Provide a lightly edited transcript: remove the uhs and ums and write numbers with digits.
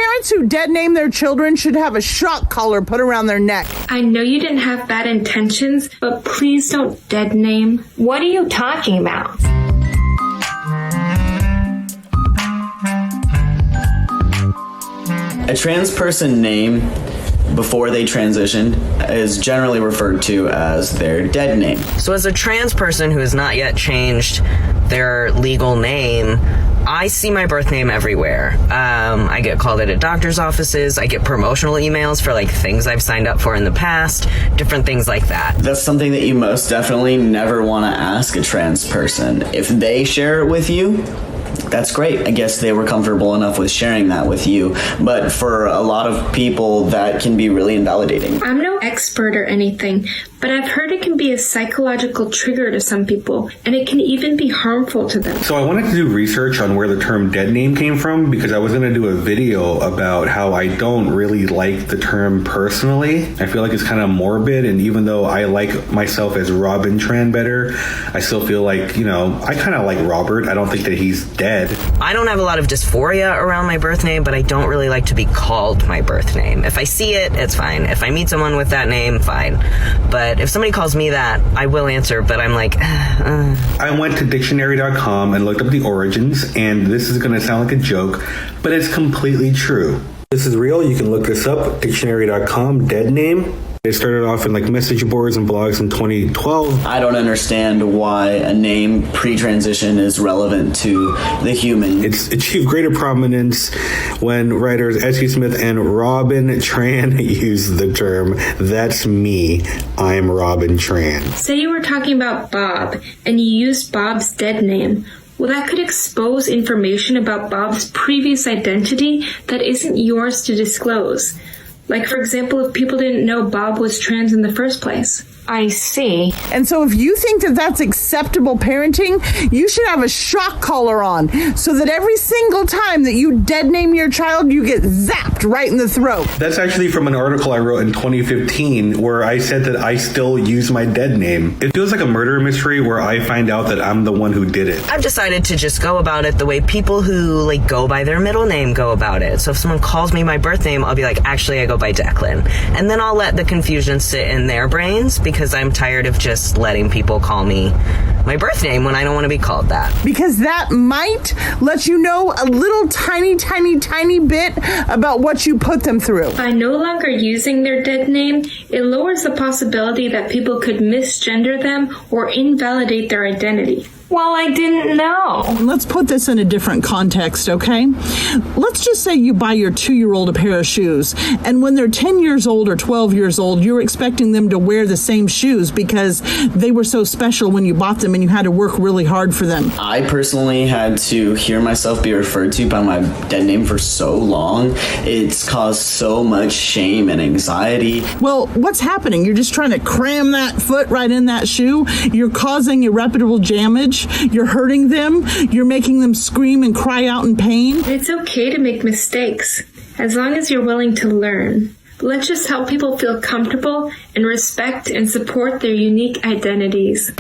Parents who dead name their children should have a shock collar put around their neck. I know you didn't have bad intentions, but please don't dead name. What are you talking about? A trans person name before they transition is generally referred to as their dead name. So as a trans person who has not yet changed their legal name, I see my birth name everywhere. I get called at doctor's offices. I get promotional emails for things I've signed up for in the past, different things like that. That's something that you most definitely never want to ask a trans person. If they share it with you, that's great. I guess they were comfortable enough with sharing that with you. But for a lot of people, that can be really invalidating. I'm no expert or anything, but I've heard it can be a psychological trigger to some people, and it can even be harmful to them. So I wanted to do research on where the term dead name came from, because I was going to do a video about how I don't really like the term personally. I feel like it's kind of morbid, and even though I like myself as Robin Tran better, I still feel like, I kind of like Robert. I don't think that he's dead. I don't have a lot of dysphoria around my birth name, but I don't really like to be called my birth name. If I see it, it's fine. If I meet someone with that name, fine. But if somebody calls me that, I will answer, but I'm like, I went to dictionary.com and looked up the origins, and this is going to sound like a joke, but it's completely true. This is real. You can look this up, dictionary.com, dead name. It started off in message boards and blogs in 2012. I don't understand why a name pre-transition is relevant to the human. It's achieved greater prominence when writers S.E. Smith and Robin Tran used the term, "That's me, I'm Robin Tran." Say you were talking about Bob, and you used Bob's dead name. Well, that could expose information about Bob's previous identity that isn't yours to disclose. Like, for example, if people didn't know Bob was trans in the first place. I see. And so if you think that that's acceptable parenting, you should have a shock collar on so that every single time that you dead name your child, you get zapped right in the throat. That's actually from an article I wrote in 2015 where I said that I still use my dead name. It feels like a murder mystery where I find out that I'm the one who did it. I've decided to just go about it the way people who go by their middle name go about it. So if someone calls me my birth name, I'll be like, actually, I go by Declan. And then I'll let the confusion sit in their brains because I'm tired of just letting people call me my birth name when I don't want to be called that. Because that might let you know a little tiny bit about what you put them through. By no longer using their dead name, it lowers the possibility that people could misgender them or invalidate their identity. Well, I didn't know. Let's put this in a different context, okay? Let's just say you buy your 2-year-old a pair of shoes, and when they're 10 years old or 12 years old, you're expecting them to wear the same shoes because they were so special when you bought them and you had to work really hard for them. I personally had to hear myself be referred to by my dead name for so long. It's caused so much shame and anxiety. Well, what's happening? You're just trying to cram that foot right in that shoe. You're causing irreparable damage. You're hurting them. You're making them scream and cry out in pain. It's okay to make mistakes, as long as you're willing to learn. Let's just help people feel comfortable and respect and support their unique identities.